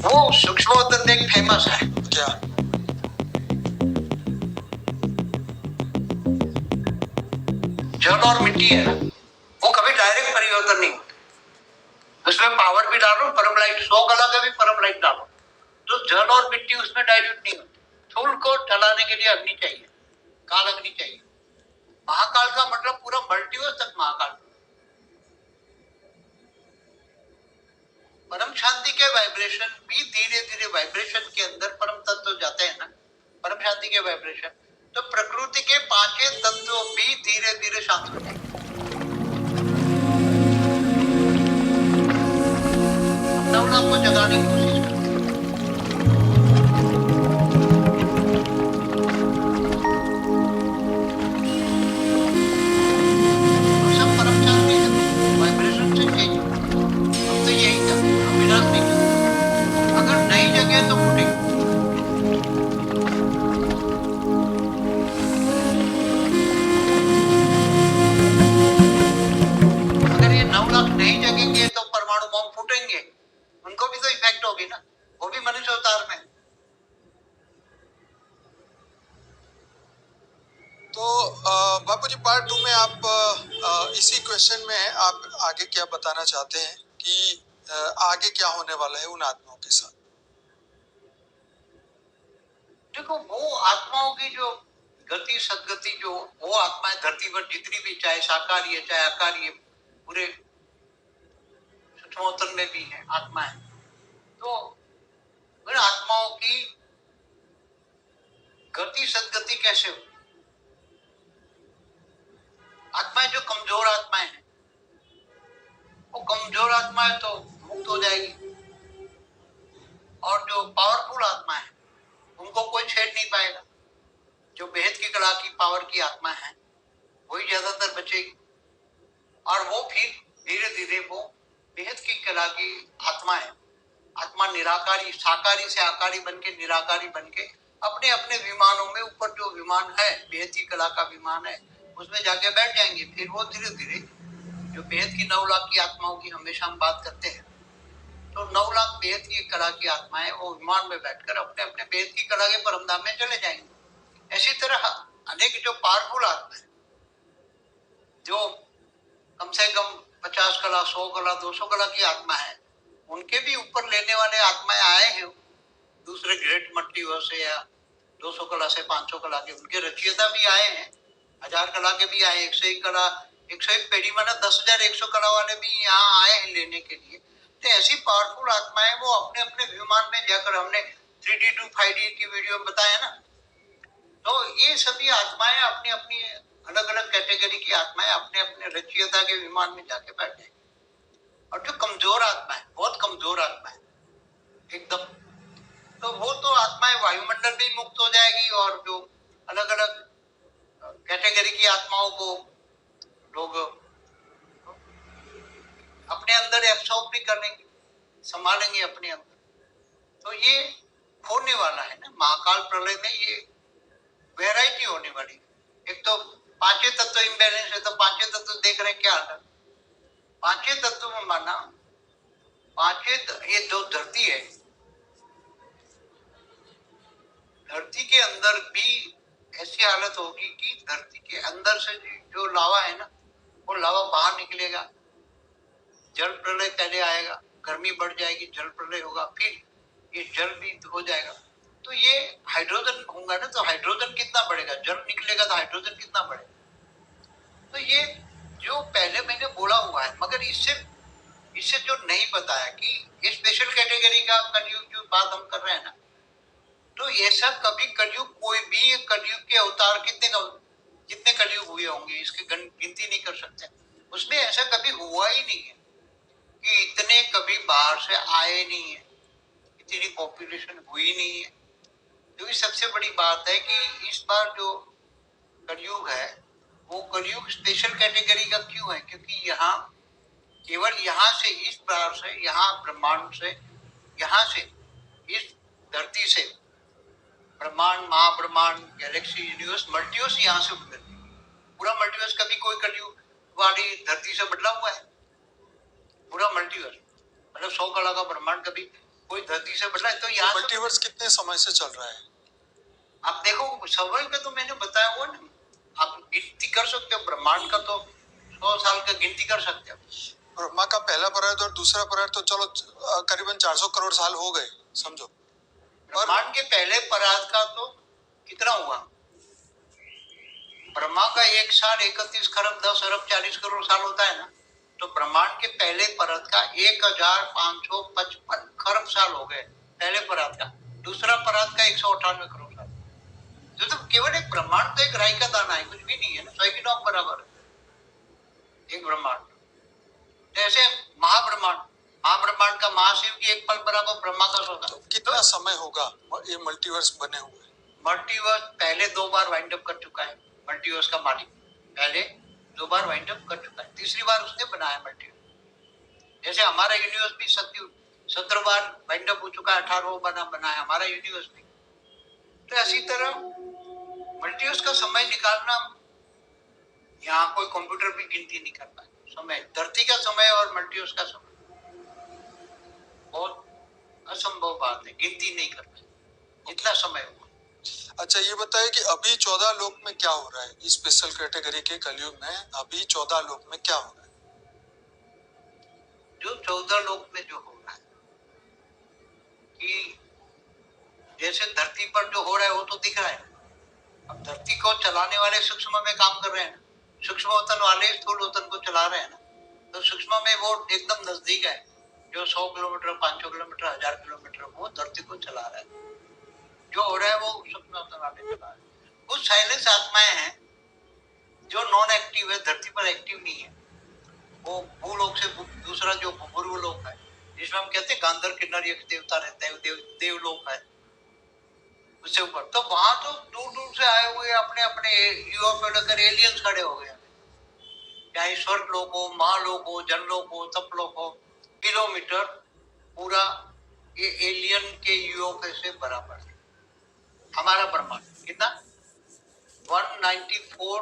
वो सूक्ष्मोत्तर में एक फेमस है क्या? जल और मिट्टी है ना, वो कभी डायरेक्ट परिवर्तन नहीं होते। उसमें पावर भी डालो, परमलाइट 100 कला का भी परमलाइट डालो तो जल और मिट्टी उसमें डाइल्यूट नहीं होती। धूल को जलाने के लिए अग्नि चाहिए, काल अग्नि चाहिए। महाकाल का मतलब पूरा मल्टीवर्स तक महाकाल। परम शांति के वाइब्रेशन भी धीरे धीरे वाइब्रेशन के अंदर परम तत्व जाते हैं ना, परम शांति के वाइब्रेशन, तो प्रकृति के पांचों तत्व भी धीरे धीरे शांत हो जाएंगे। अपना आपको जगाने की कोशिश करते हैं। और सब परम शांति है, वाइब्रेशन से चेंज हो। हम तो यही चाहते हैं, हम विनाश नहीं चाहते। अगर नहीं जगे तो फूटेंगे। अगर ये 9 लाख नहीं जगेंगे तो परमाणु बम फूटेंगे, उनको भी तो इफेक्ट होगी ना, वो भी मनुष्य अवतार में। तो बापूजी पार्ट 2 में आप इसी क्वेश्चन में आप आगे क्या बताना चाहते हैं कि आगे क्या होने वाला है उन आत्माओं के साथ? देखो, वो आत्माओं की जो गति सदगति, जो वो आत्माएं धरती पर जितनी भी, चाहे साकारी है चाहे आकारी है, पूरे सूक्ष्मोत्तर में भी है आत्माएं, तो उन आत्माओं की गति सदगति कैसे हो? आत्माएं जो कमजोर आत्माएं हैं, वो कमजोर आत्माएं तो मुक्त हो जाएगी, और जो पावरफुल आत्माएं हैं उनको कोई छेड़ नहीं पाएगा। जो बेहद की कला की पावर की आत्मा है वही ज्यादातर बचेगी, और वो फिर धीरे धीरे वो बेहद की कला की आत्मा है, आत्मा निराकारी, साकारी से आकारी बन के निराकारी बन के अपने अपने विमानों में, ऊपर जो विमान है बेहद की कला का विमान है, उसमें जाके बैठ जाएंगे। फिर वो धीरे धीरे जो बेहद की 9 लाख की आत्माओं की हमेशा हम बात करते हैं, तो 9 लाख बेहद की कला की आत्माएं वो विमान में बैठकर अपने अपने बेहद की कला के परमधाम में चले जाएंगे। ऐसी तरह अनेक जो पावरफुल आत्मा है, जो कम से कम 50 कला, 100 कला, 200 कला की आत्मा है, उनके भी ऊपर लेने वाले आत्माएं आए हैं दूसरे ग्रेट मल्टीवर्स से, या 200 कला से 500 कला के उनके रचयिता भी आए हैं, 1000 कला के भी आए, 101 कला, 101 पेढ़ी माना 10,100 कला वाले भी यहाँ आए हैं लेने के लिए। तो ऐसी पावरफुल आत्माएं वो अपने अपने विमान में जाकर, हमने 3D to 5D की वीडियो में बताया ना, तो ये सभी आत्माएं अपनी अपनी अलग अलग कैटेगरी की आत्माएं अपने अपने रचयिता के विमान में जाके बैठे। और जो कमजोर आत्मा है, बहुत कमजोर आत्मा है एकदम, तो वो तो आत्माएं वायुमंडल भी मुक्त हो जाएगी, और जो अलग अलग कैटेगरी की आत्माओं को लोग अपने अंदर एब्सॉर्ब भी करेंगे, संभालेंगे अपने अंदर। तो ये होने वाला है ना महाकाल प्रलय में, ये वैरायटी होने वाली। एक तो पांचों तत्व इम्बैलेंस है, तो पांचों तत्व देख रहे हैं क्या हाल है। पांचों तत्व में माना, ये जो धरती है, धरती के अंदर भी ऐसी हालत होगी कि धरती के अंदर से जो लावा है ना, वो लावा बाहर निकलेगा, जल प्रलय पहले आएगा, गर्मी बढ़ जाएगी, जल प्रलय होगा, फिर ये जल भी हो जाएगा। तो ये हाइड्रोजन होगा ना, तो हाइड्रोजन कितना बढ़ेगा, जल निकलेगा तो हाइड्रोजन कितना बढ़ेगा। तो ये जो पहले मैंने बोला हुआ है, मगर इससे जो नहीं बताया कि स्पेशल कैटेगरी का कलयुग जो बात हम कर रहे हैं ना, तो ऐसा कभी कलयुग, कोई भी कलयुग के अवतार कितने कलयुग हुए होंगे इसके गिनती नहीं कर सकते, उसमें ऐसा कभी हुआ ही नहीं है कि इतने कभी बाहर से आए नहीं है, इतनी पॉपुलेशन हुई नहीं है। तो ये सबसे बड़ी बात है कि इस बार जो कलयुग है वो कलयुग स्पेशल कैटेगरी का क्यों है, क्योंकि यहाँ केवल यहाँ से, इस प्रकार से, यहाँ ब्रह्मांड से, यहाँ से, इस धरती से ब्रह्मांड, महाब्रह्मांड, गैलेक्सी, यूनिवर्स, मल्टीवर्स यहाँ से उतरती है। पूरा मल्टीवर्स कभी कोई कलयुग वाली धरती से बदला हुआ है? पूरा मल्टीवर्स मतलब 100 कला का ब्रह्मांड कभी कोई धरती से बना है, तो यहाँ से मल्टीवर्स कितने समय से चल रहा है? आप देखो समय का तो मैंने बताया हुआ ना, आप गिनती कर सकते हो ब्रह्मांड का, तो 100 साल का गिनती कर सकते हो। ब्रह्मा का पहला परार्थ और दूसरा परार्थ तो चलो करीबन 400 करोड़ साल हो गए समझो। ब्रह्मांड के पहले परार्थ का तो कितना हुआ? ब्रह्मा का एक साल 31 खरब 10 अरब 40 करोड़ साल होता है ना, तो ब्रह्मांड के पहले परत का 1555 खरब साल हो गए पहले परत का। दूसरा परत का 198 करोड़ साल। तो केवल एक ब्रह्मांड तो एक राई का दाना है, कुछ भी नहीं है ना, 100 की नौक बराबर है एक ब्रह्मांड। जैसे महाब्रह्मांड का महाशिव की एक पल बराबर ब्रह्मा का होता। तो कितना समय होगा ये मल्टीवर्स बने हुए? मल्टीवर्स पहले 2 बार वाइंड अप कर चुका है। मल्टीवर्स का मालिक पहले 2 बार वाइंड अप कर चुका है, तीसरी बार उसने बनाया मल्टीवर्स। जैसे हमारा यूनिवर्स भी 17 बार वाइंड अप हो चुका है, 18वां बना है हमारा यूनिवर्स भी। तो इसी तरह मल्टीवर्स का समय निकालना यहाँ कोई कंप्यूटर भी गिनती नहीं कर पाए। समय, धरती का समय और मल्टीवर्स का समय बहुत असंभव बात है, गिनती नहीं कर पाए इतना समय हुआ। अच्छा ये बताइए कि अभी 14 लोक में क्या हो रहा है इस स्पेशल कैटेगरी के कलयुग में? अभी 14 लोक में क्या हो रहा है? जो 14 लोक में जो हो रहा है कि जैसे धरती पर जो हो रहा है वो तो दिख रहा है। अब धरती को चलाने वाले सूक्ष्म में काम कर रहे हैं ना, सूक्ष्म वतन वाले स्थूल वतन को चला रहे हैं ना, तो सूक्ष्म में वो एकदम नजदीक है, जो 100 किलोमीटर 500 किलोमीटर 1000 किलोमीटर वो धरती को चला रहा है। जो हो रहा है वो सूक्ष्म वतन वाले चला रहे हैं। कुछ साइलेंस आत्माएं हैं जो नॉन एक्टिव है, धरती पर एक्टिव नहीं है। वो भूलोक से दूसरा जो पूर्वलोक है, जिसमें हम कहते हैं गांधर किन्नर यक्ष देवता रहते हैं, देवलोक है उससे ऊपर। तो वहां तो दूर दूर से आए हुए अपने अपने यूएफओ लेकर एलियंस खड़े हो गए, चाहे स्वर्ग लोक हो, महालोक हो, जनलोक हो, तपलोक हो, किलोमीटर पूरा ये एलियन के यूएफओ से बराबर है। हमारा ब्रह्मांड कितना 194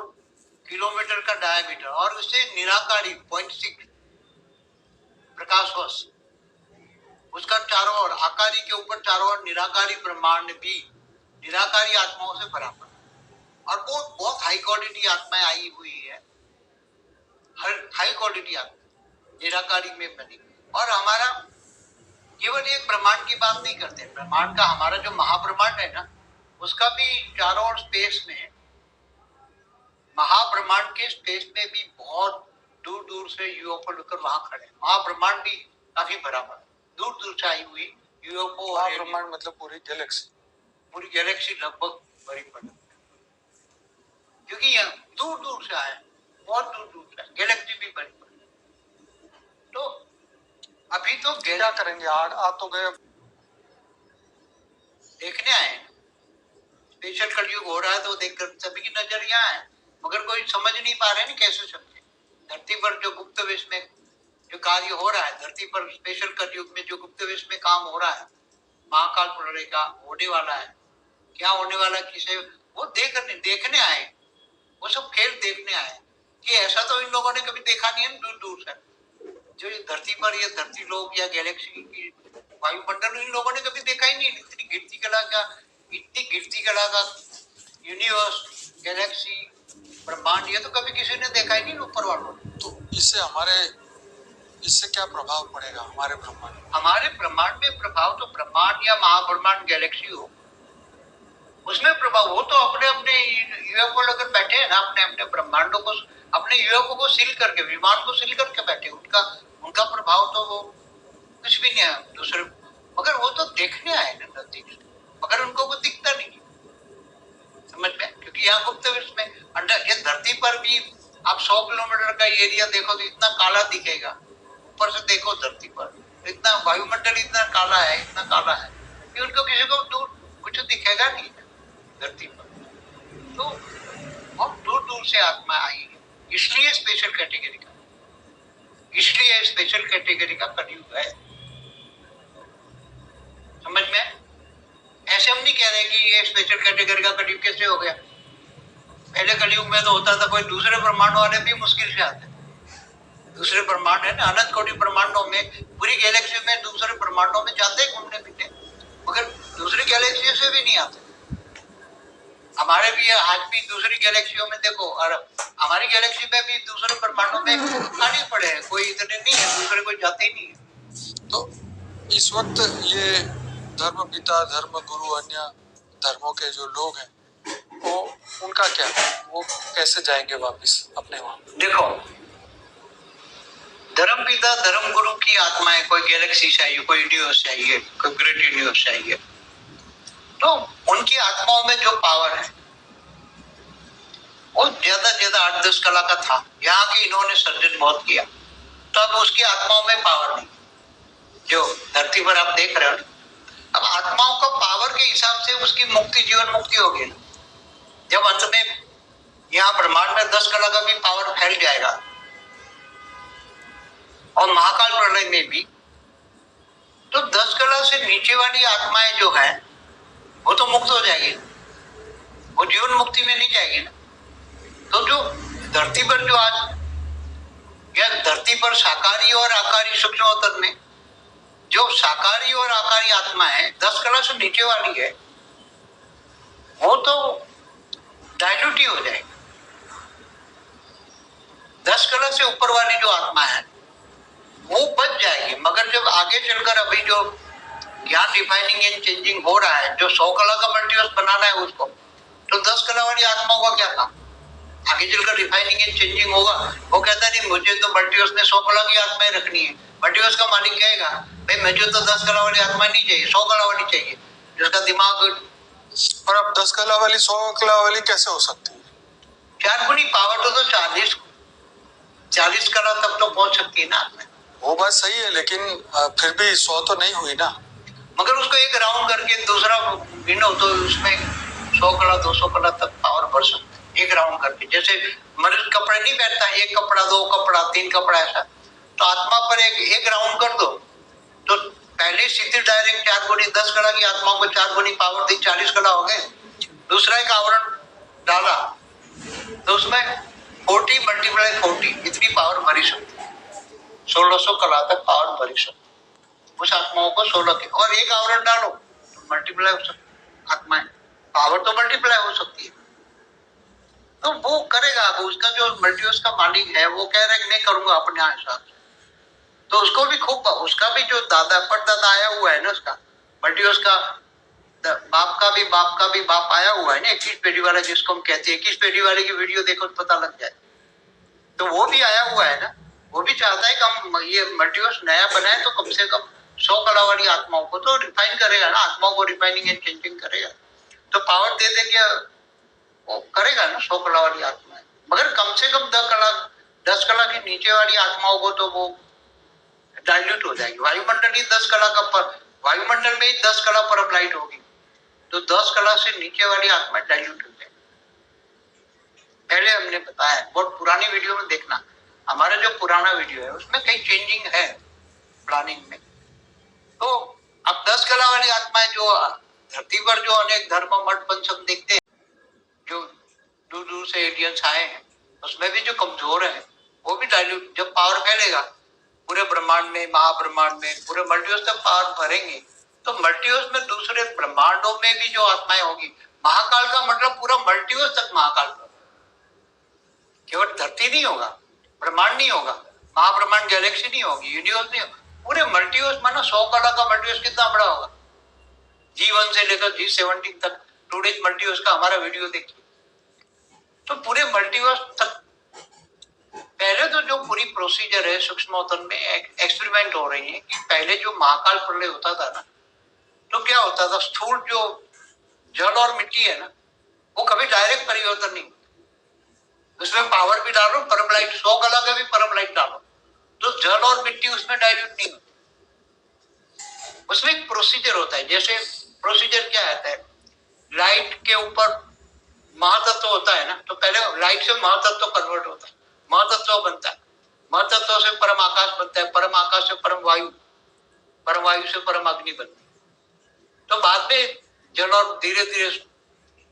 किलोमीटर का डायमीटर, और उससे निराकारी 0.6 प्रकाश वर्ष उसका चारों ओर, आकारी के ऊपर चारों ओर निराकारी ब्रह्मांड भी निराकारी आत्माओं से बराबर। और बहुत हाई क्वालिटी आत्माएं आई हुई है, हर हाई क्वालिटी आत्मा निराकारी में बनी। और हमारा केवल एक ब्रह्मांड की बात नहीं करते, ब्रह्मांड का हमारा जो महाब्रह्मांड है ना, उसका भी चारों ओर स्पेस में, महाब्रह्मांड के स्पेस में भी बहुत दूर दूर से यूएफओ लेकर वहां खड़े हैं। महाब्रह्मांड भी काफी बराबर, दूर दूर से आई हुई यूएफओ। महाब्रह्मांड मतलब पूरी गैलेक्सी लगभग बड़ी पड़ी, क्योंकि यहाँ दूर दूर से आए, बहुत दूर दूर से गैलेक्सी भी बड़ी पड़ी। तो अभी तो क्या करेंगे? आ तो गए, देखने आए, स्पेशल कलयुग हो रहा है तो देखकर सभी की नजर यहाँ है, मगर कोई समझ नहीं पा रहे हैं कैसे समझे। धरती पर जो गुप्त वेश में जो कार्य हो रहा है, धरती पर स्पेशल कलयुग में जो गुप्त वेश में काम हो रहा है, महाकाल प्रलय का होने वाला है, क्या होने वाला किसे, वो देखने आए, वो सब खेल देखने आए कि ऐसा तो इन लोगों ने कभी देखा नहीं है दूर दूर से। जो धरती पर ये धरती लोग या गैलेक्सी की वायुमंडल इन लोगों ने कभी देखा ही नहीं। इतनी गिरती कला का यूनिवर्स, गैलेक्सी, ब्रह्मांड, ये तो कभी किसी ने देखा ही नहीं ऊपर वालों ने। तो इससे क्या प्रभाव पड़ेगा हमारे ब्रह्मांड? हमारे ब्रह्मांड में प्रभाव तो ब्रह्मांड या महाब्रह्मांड गैलेक्सी हो उसमें प्रभाव हो, तो अपने अपने यूएफओ लेकर बैठे हैं ना, अपने अपने ब्रह्मांडों को, अपने यूएफओ को सील करके, विमान को सील करके बैठे। उनका प्रभाव तो वो कुछ भी नहीं है दूसरे, मगर वो तो देखने आए ना नजदीक से, मगर उनको वो दिखता नहीं, समझ में? क्योंकि यहाँ गुप्त विश्व में अंडर, ये धरती पर भी आप 100 किलोमीटर का एरिया देखो तो इतना काला दिखेगा, ऊपर से देखो धरती पर इतना वायुमंडल इतना काला है, इतना काला है कि उनको किसी को दूर कुछ दिखेगा नहीं धरती पर। तो बहुत दूर दूर से आत्मा आई है, इसलिए स्पेशल कैटेगरी का कलयुग है, समझ में? ऐसे हम नहीं कह रहे कि ये स्पेशल कैटेगरी का कलयुग कैसे हो गया। पहले कलयुग में तो होता था कोई दूसरे ब्रह्मांड वाले भी मुश्किल से आते, दूसरे ब्रह्मांड है ना, अनंत कोटि ब्रह्मांडों में, पूरी गैलेक्सी में दूसरे ब्रह्मांडों में जाते हैं घूमने फिरने, मगर दूसरी गैलेक्सी से भी नहीं आते। हमारे भी आज भी दूसरी गैलेक्सियों में देखो, और हमारी गैलेक्सी में भी दूसरे ब्रह्मांडों में खाली पड़े हैं, कोई इतने नहीं है, दूसरे कोई जाते ही नहीं है। तो इस वक्त ये धर्म पिता, धर्म गुरु, अन्य धर्मों के जो लोग हैं, वो उनका क्या है? वो कैसे जाएंगे वापस अपने वहां? देखो, धर्म पिता धर्म गुरु की आत्माएं कोई गैलेक्सी से आई है, कोई यूनिवर्स से आई है, कोई ग्रेट यूनिवर्स से आई है, तो उनकी आत्माओं में जो पावर है वो ज्यादा 8-10 कला का था। यहाँ के इन्होंने सर्जन बहुत किया, तो अब उसकी आत्माओं में पावर नहीं, जो धरती पर आप देख रहे हो। अब आत्माओं का पावर के हिसाब से उसकी मुक्ति, जीवन मुक्ति होगी ना। जब अंत में यहाँ ब्रह्मांड में 10 कला का भी पावर फैल जाएगा, और महाकाल प्रलय में भी, तो 10 कला से नीचे वाली आत्माएं जो है वो तो मुक्त हो जाएगी, वो जीवन मुक्ति में नहीं जाएगी ना। तो जो धरती पर जो आज, या धरती पर साकारी और आकारी सूक्ष्म अवतरण में जो साकारी और आकारी आत्मा है 10 कला से नीचे वाली है, वो तो डाइल्यूट ही हो जाएगी। 10 कला से ऊपर वाली जो आत्मा है वो बच जाएगी, मगर जब आगे चलकर अभी जो ज्ञान डिफाइनिंग एंड चेंजिंग हो रहा है, जो 100 कला का मल्टीवर्स बनाना है उसको, तो 10 कला वाली आत्माओं का क्या काम? आगे चलकर रिफाइनिंग एंड चेंजिंग होगा, वो कहता नहीं मुझे तो मल्टीवर्स में 100 कला की आत्माएं रखनी है। मल्टीवर्स का मालिक कहेगा भाई मुझे तो 10 कला वाली आत्मा नहीं चाहिए, 100 कला वाली चाहिए, जिसका दिमाग। और अब 10 कला वाली 100 कला वाली कैसे हो सकती है? 4 गुनी पावर तो 40 कला तक तो पहुंच सकती है ना आत्मा। वो बात सही है, लेकिन फिर भी 100 तो नहीं हुई ना। मगर उसको एक राउंड करके दूसरा गिनो तो उसमें 100 कला 200 कला तक पावर बढ़ सकता है, एक राउंड करके। जैसे मनुष्य कपड़े नहीं पहनता, एक कपड़ा, 2 कपड़ा, 3 कपड़ा, ऐसा। तो आत्मा पर एक राउंड कर दो, तो पहले सीधे डायरेक्ट 4 गुनी 10 कला की आत्माओं को 4 गुनी पावर दी, 40 कला हो गए। दूसरा एक आवरण डाला तो उसमें 40 × 40 इतनी पावर भरी सकती है, 1600 कला तक पावर भरी सकती है उस आत्माओं को 16 के। और एक आवरण डालो तो मल्टीप्लाई हो सकती आत्माएं, पावर तो मल्टीप्लाई हो सकती है। तो वो करेगा। अब उसका जो मल्टीवर्स का मालिक है वो कह रहा है कि नहीं करूंगा अपने हिसाब से, तो उसको भी खूब, उसका भी जो दादा परदादा आया हुआ है ना, उसका मल्टीवर्स का बाप का भी बाप आया हुआ है ना, 21 पीढ़ी वाला जिसको हम कहते हैं। 21 पीढ़ी वाले की वीडियो देखो तो पता लग जाए। तो वो भी आया हुआ है ना, वो भी चाहता है कि हम ये मल्टीवर्स नया बनाए, तो कम से कम 100 कला वाली आत्माओं को तो रिफाइन करेगा ना, आत्माओं को रिफाइनिंग एंड चेंजिंग करेगा, तो पावर दे देंगे, वो करेगा ना 100 कला वाली आत्मा। मगर कम से कम 10 कला की नीचे वाली आत्माओं को तो वो डाइल्यूट हो जाएगी। वायुमंडल ही 10 कला का वायुमंडल में ही 10 कला पर लाइट होगी, तो 10 कला से नीचे वाली आत्मा डाइल्यूट हो जाएगी। पहले हमने बताया, बहुत पुरानी वीडियो में देखना, हमारा जो पुराना वीडियो है उसमें कई चेंजिंग है प्लानिंग में। तो अब 10 कला वाली आत्माएं जो धरती पर जो अनेक धर्म मठ पंचम देखते हैं, जो दूर दूर से एलियंस आए हैं, उसमें भी जो कमजोर है वो भी डाइल्यूट, जब पावर फैलेगा पूरे ब्रह्मांड में, महाब्रह्मांड में, पूरे मल्टीवर्स तक पावर भरेंगे, तो मल्टीवर्स में दूसरे ब्रह्मांडों में भी जो आत्माएं होगी, महाकाल का मतलब पूरा मल्टीवर्स तक महाकाल, केवल धरती नहीं होगा, ब्रह्मांड नहीं होगा, महाब्रह्मांड गैलेक्सी नहीं होगी, यूनिवर्स नहीं होगा, पूरे मल्टीवर्स मानो 100 कला का मल्टीवर्स कितना बड़ा होगा। G1 से लेकर G17 तक टूडेज मल्टीवर्स का हमारा वीडियो देखिए, तो पूरे मल्टीवर्स तक। पहले तो जो पूरी प्रोसीजर है सूक्ष्म अवतरण में एक्सपेरिमेंट हो रही है कि पहले जो महाकाल प्रलय होता था ना, तो क्या होता था, स्थूल जो जल और मिट्टी है ना, वो कभी डायरेक्ट परिवर्तन नहीं, उसमें पावर भी डालो, परम लाइट 100 कला का भी परम लाइट डालो, तो जल और मिट्टी उसमें डाइल्यूट नहीं होती। उसमें एक प्रोसीजर होता है। जैसे प्रोसीजर क्या होता है, लाइट के ऊपर महातत्व होता है ना, तो पहले लाइट से महातत्व कन्वर्ट होता है, महातत्व बनता है, महातत्व से परम आकाश बनता है, परम आकाश से परम वायु से परम अग्नि बनती है, तो बाद में जल और धीरे धीरे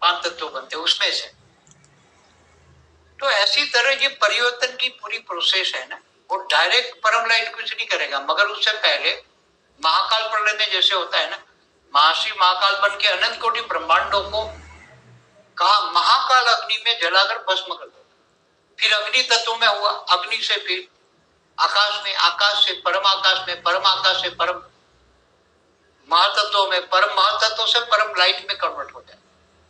5 तत्व बनते हैं उसमें से। तो ऐसी तरह ये परिवर्तन की पूरी प्रोसेस है ना, वो डायरेक्ट परम लाइट कुछ नहीं करेगा, मगर उससे पहले महाकाल प्रलय में जैसे होता है ना, महर्षि महाकाल बन के अनंत कोटि ब्रह्मांडों को कहा महाकाल अग्नि में जलाकर भस्म कर दो। फिर अग्नि तत्व में हुआ, अग्नि से फिर आकाश में, आकाश से परम आकाश में, परम आकाश से परम महातत्व में, परम महातत्व से परम लाइट में कन्वर्ट हो जाए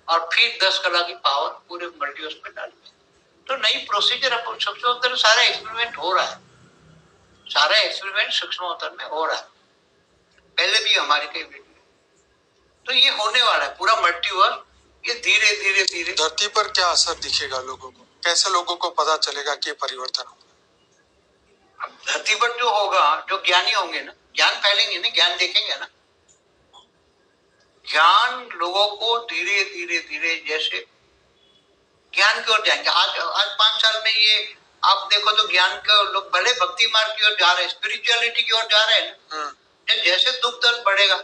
और फिर 10 कला की पावर पूरे मल्टीवर्स में डाली। तो नई प्रोसीजर अब सूक्ष्मोत्तर सारा एक्सपेरिमेंट हो रहा है, सारा एक्सपेरिमेंट सूक्ष्मोत्तर में हो रहा है, पहले भी हमारे कई वीडियो। तो ये होने वाला है पूरा मल्टीवर्स, ये धीरे धीरे धीरे। धरती पर क्या असर दिखेगा लोगों को, कैसे लोगों को पता चलेगा कि परिवर्तन होगा? धरती पर जो होगा, जो ज्ञानी होंगे ना, ज्ञान फैलेंगे ना, ज्ञान देखेंगे ना, ज्ञान लोगों को धीरे धीरे धीरे जैसे ज्ञान की ओर जाएंगे। आज 5 साल में ये आप देखो तो ज्ञान के लोग भले भक्ति मार्ग की ओर जा रहे हैं, स्पिरिचुअलिटी की ओर जा रहे हैं ना, जैसे दुख दर्द बढ़ेगा,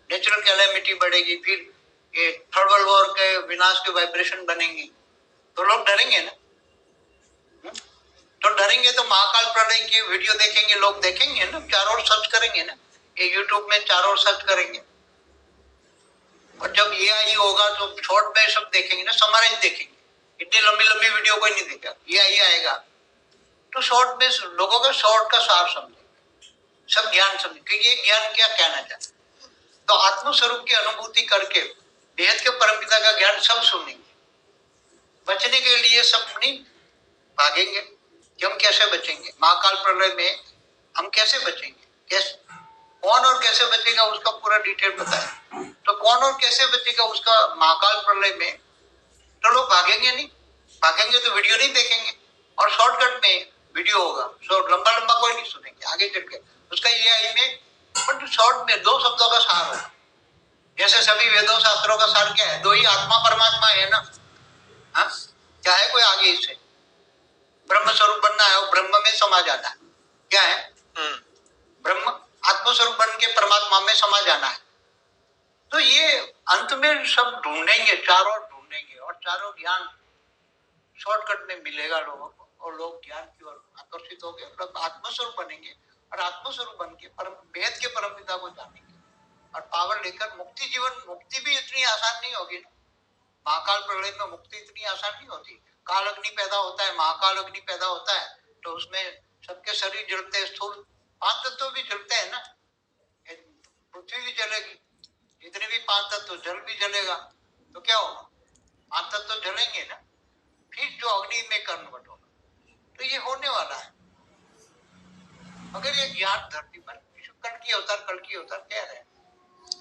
नेचुरल कैलेमिटी बढ़ेगी, फिर ये थर्ड वर्ल्ड वॉर के विनाश के वाइब्रेशन बनेंगी, तो लोग डरेंगे ना। तो डरेंगे तो महाकाल प्रलय की वीडियो देखेंगे, लोग देखेंगे ना, चारों ओर सर्च करेंगे ना, ये यूट्यूब में चारों ओर सर्च करेंगे। और जब AI होगा तो शॉर्ट में सब देखेंगे ना, समराइज देखेंगे, इतनी लंबी लंबी वीडियो कोई नहीं देखेगा। AI आएगा तो शॉर्ट में लोगों का शॉर्ट का सार समझेंगे, सब ज्ञान समझे कि ये ज्ञान क्या कहना चाहता है। तो आत्मस्वरूप की अनुभूति करके बेहद के परमपिता का ज्ञान सब सुनेंगे। बचने के लिए सब नहीं भागेंगे कि हम कैसे बचेंगे, महाकाल प्रलय में हम कैसे बचेंगे, कैसे, कौन और कैसे बचेगा उसका पूरा डिटेल बताया। तो कौन और कैसे बचेगा उसका महाकाल प्रलय में, तो लोग भागेंगे नहीं, भागेंगे तो वीडियो नहीं देखेंगे और शॉर्टकट में वीडियो होगा, शॉर्ट लंबा लंबा कोई नहीं सुनेंगे आगे चल के उसका। AI में बट शॉर्ट में 2 शब्दों का सार होगा। जैसे सभी वेदों शास्त्रों का सार क्या है, 2 ही आत्मा परमात्मा है ना, हाँ, क्या है कोई आगे इससे? ब्रह्म स्वरूप बनना है और ब्रह्म में समा जाना है। क्या है? ब्रह्म आत्मस्वरूप बन के परमात्मा में समा जाना है। तो ये अंत में सब ढूंढेंगे, चारों ढूंढेंगे और चारों ज्ञान शॉर्टकट में मिलेगा लोगों को और लोग ज्ञान की ओर आकर्षित होंगे, लोग आत्मस्वरूप बनेंगे और आत्मस्वरूप बन के परम वेद के परमपिता को जानेंगे और पावर लेकर मुक्ति जीवन। मुक्ति भी इतनी आसान नहीं होगी ना, महाकाल प्रलय में मुक्ति इतनी आसान नहीं होती। काल अग्नि पैदा होता है, महाकाल अग्नि पैदा होता है, तो उसमें सबके शरीर जलते हैं, स्थूल 5 तत्व भी जलते हैं ना, पृथ्वी भी जलेगी, जितने भी 5 तत्व, जल भी जलेगा, तो क्या होगा, 5 तत्व जलेंगे ना, फिर जो अग्नि में कन्वर्ट होगा। तो ये होने वाला है, मगर ये ज्ञान धरती पर कल की अवतार कह रहे हैं।